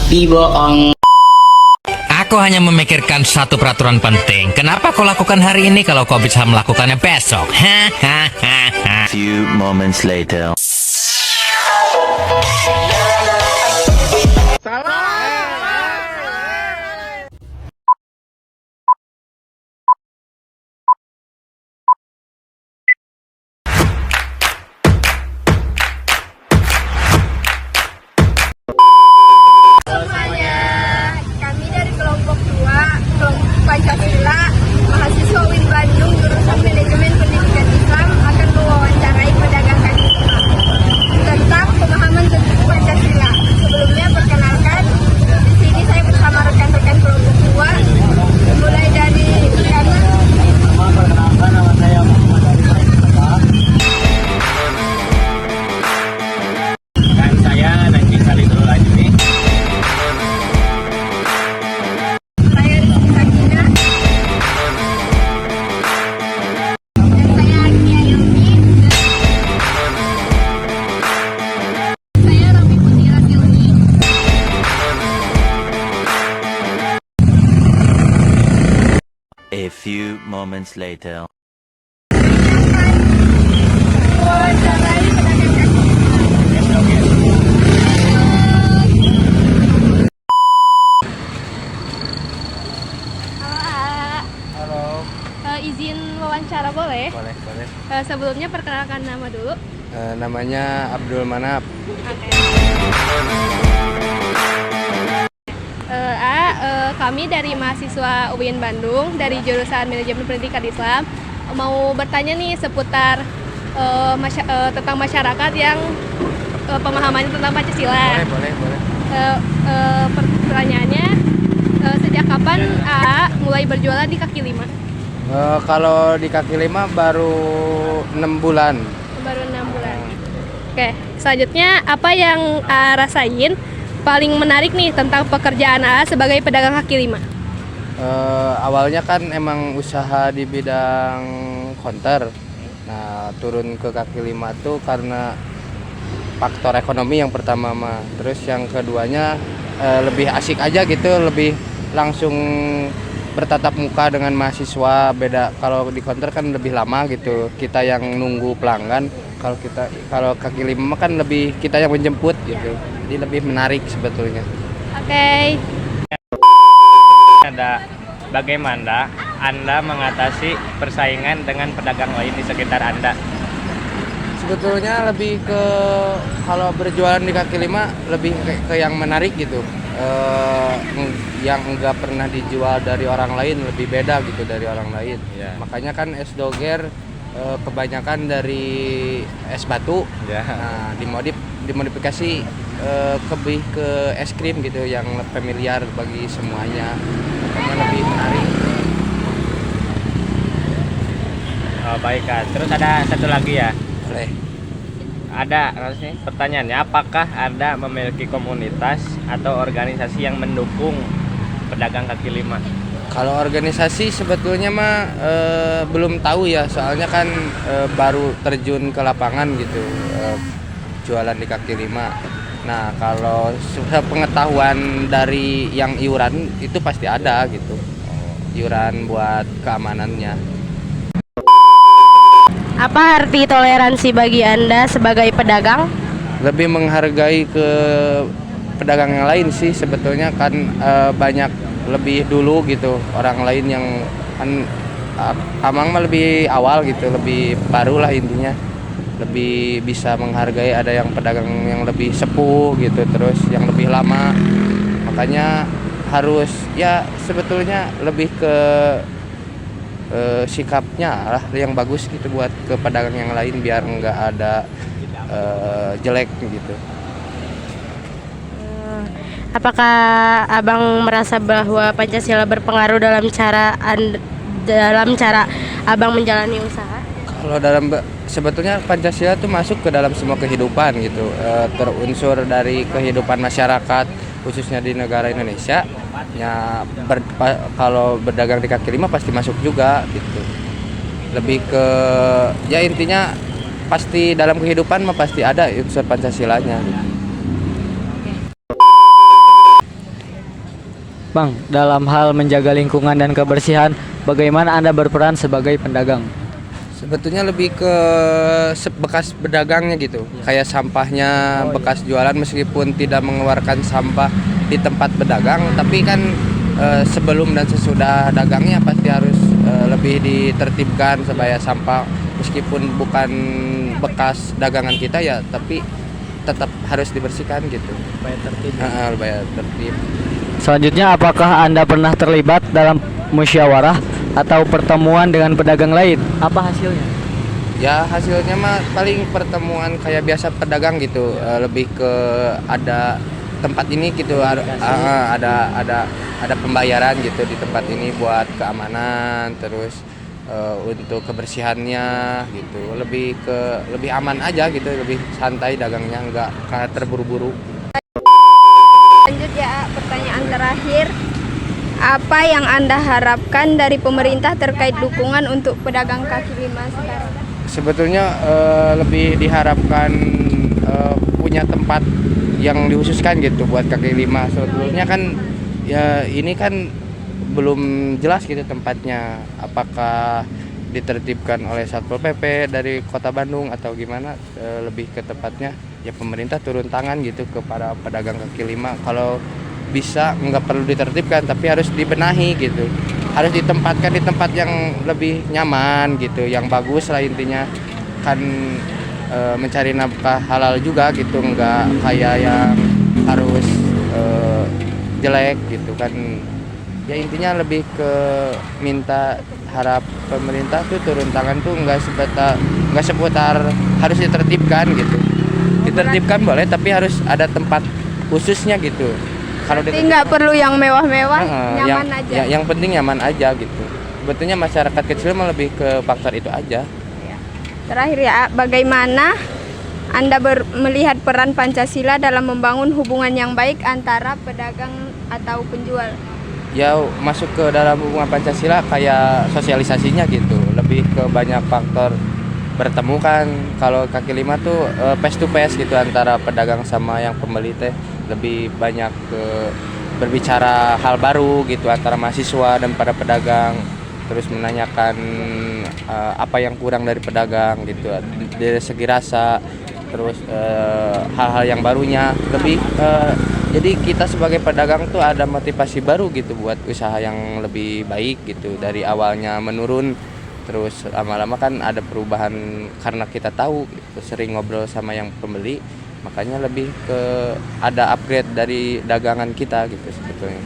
Tapi bohong. Aku hanya memikirkan satu peraturan penting. Kenapa kau lakukan hari ini kalau kau bisa melakukannya besok? Few moments later. Kami dari kelompok 2, kelompok Pancasila, mahasiswa UIN Bandung, jurusan Manajemen Pendidikan Islam akan mewawancarai pedagang kaki lima tentang pemahaman tentang Pancasila. Sebelumnya perkenalkan, di sini saya bersama rekan-rekan kelompok 2, mulai dari kanan. Perkenalkan, nama saya Muhammad Arifin. Dan saya Najib Salidul Ajmi. Saya Rizky Sakina. Dan saya Agnia Ilmi. Saya Rami Putira Silmi. A few moments later. Mewawancarai pedagang kaki lima. Halo. Izin wawancara boleh? Boleh. Sebelumnya perkenalkan nama dulu. Namanya Abdul Manap. Oke. Kami dari mahasiswa UIN Bandung dari jurusan Manajemen Pendidikan Islam mau bertanya nih seputar tentang masyarakat yang pemahamannya tentang Pancasila. Boleh. Pertanyaannya, sejak kapan AA mulai berjualan di kaki lima? Kalau di kaki lima baru 6 bulan. Baru 6 bulan. Oke, selanjutnya apa yang AA rasain paling menarik nih tentang pekerjaan AA sebagai pedagang kaki lima? Awalnya kan emang usaha di bidang konter. Nah, turun ke kaki lima tuh karena faktor ekonomi yang pertama mah. Terus yang keduanya lebih asik aja gitu, lebih langsung bertatap muka dengan mahasiswa. Beda kalau di konter kan lebih lama gitu. Kita yang nunggu pelanggan. Kalau kaki lima kan lebih kita yang menjemput gitu. Jadi lebih menarik sebetulnya. Oke. Bagaimana Anda mengatasi persaingan dengan pedagang lain di sekitar Anda? Sebetulnya lebih ke kalau berjualan di kaki lima lebih ke yang menarik gitu, yang enggak pernah dijual dari orang lain, lebih beda gitu dari orang lain. Ya. Makanya kan es doger kebanyakan dari es batu. Ya. Nah, dimodifikasi lebih ke es krim gitu yang familiar bagi semuanya. Makanya lebih menarik. Oh, baik Kak. Terus ada satu lagi ya. Boleh. Ada pertanyaannya, apakah Anda memiliki komunitas atau organisasi yang mendukung pedagang kaki lima? Kalau organisasi sebetulnya mah belum tahu ya, soalnya kan baru terjun ke lapangan gitu, jualan di kaki lima. Nah, kalau pengetahuan dari yang iuran itu pasti ada gitu, iuran buat keamanannya. Apa arti toleransi bagi Anda sebagai pedagang? Lebih menghargai ke pedagang yang lain sih sebetulnya, kan banyak lebih dulu gitu orang lain yang kan Amang mah lebih awal gitu, lebih baru lah intinya, lebih bisa menghargai ada yang pedagang yang lebih sepuh gitu, terus yang lebih lama. Makanya harus ya sebetulnya lebih ke sikapnya lah yang bagus gitu buat ke pedagang yang lain biar nggak ada jelek gitu. Apakah abang merasa bahwa Pancasila berpengaruh dalam cara abang menjalani usaha? Kalau sebetulnya Pancasila tuh masuk ke dalam semua kehidupan gitu, terunsur dari kehidupan masyarakat khususnya di negara Indonesia. Ya kalau berdagang di kaki lima pasti masuk juga gitu. Lebih ke ya intinya pasti dalam kehidupan mah pasti ada unsur Pancasilanya. Gitu. Bang, dalam hal menjaga lingkungan dan kebersihan, bagaimana Anda berperan sebagai pedagang? Sebetulnya lebih ke bekas pedagangnya gitu, kayak sampahnya bekas jualan meskipun tidak mengeluarkan sampah di tempat pedagang, tapi kan sebelum dan sesudah dagangnya pasti harus lebih ditertibkan supaya sampah meskipun bukan bekas dagangan kita ya, tapi tetap harus dibersihkan gitu. Supaya tertib. Supaya tertib. Selanjutnya, apakah Anda pernah terlibat dalam musyawarah atau pertemuan dengan pedagang lain? Apa hasilnya? Ya hasilnya mah paling pertemuan kayak biasa pedagang gitu, lebih ke ada tempat ini gitu, ada pembayaran gitu di tempat ini buat keamanan, terus untuk kebersihannya gitu, lebih aman aja gitu, lebih santai dagangnya, nggak kayak terburu-buru. Lanjut ya, pertanyaan terakhir. Apa yang Anda harapkan dari pemerintah terkait dukungan untuk pedagang kaki lima sekarang? Sebetulnya lebih diharapkan punya tempat yang dikhususkan gitu buat kaki lima. Sebetulnya kan ya ini kan belum jelas gitu tempatnya. Apakah ditertibkan oleh Satpol PP dari Kota Bandung atau gimana, lebih ke tempatnya ya pemerintah turun tangan gitu kepada pedagang kaki lima. Kalau bisa nggak perlu ditertibkan tapi harus dibenahi gitu, harus ditempatkan di tempat yang lebih nyaman gitu, yang bagus lah intinya kan, mencari nafkah halal juga gitu, nggak kayak yang harus jelek gitu kan. Ya intinya lebih ke minta harap pemerintah tuh turun tangan tuh nggak seputar harus ditertibkan gitu, ditertibkan boleh tapi harus ada tempat khususnya gitu. Kalau nggak perlu yang mewah-mewah, nyaman aja. Yang penting nyaman aja gitu. Sebetulnya masyarakat kecil mah lebih ke faktor itu aja. Terakhir ya, bagaimana Anda melihat peran Pancasila dalam membangun hubungan yang baik antara pedagang atau penjual? Ya masuk ke dalam hubungan Pancasila kayak sosialisasinya gitu, lebih ke banyak faktor bertemu kan. Kalau kaki lima tuh face to face gitu antara pedagang sama yang pembeli teh, lebih banyak ke berbicara hal baru gitu antara mahasiswa dan para pedagang, terus menanyakan apa yang kurang dari pedagang gitu dari segi rasa, terus hal-hal yang barunya, lebih jadi kita sebagai pedagang tuh ada motivasi baru gitu buat usaha yang lebih baik gitu. Dari awalnya menurun terus lama-lama kan ada perubahan karena kita tahu gitu, sering ngobrol sama yang pembeli, makanya lebih ke ada upgrade dari dagangan kita gitu sebetulnya.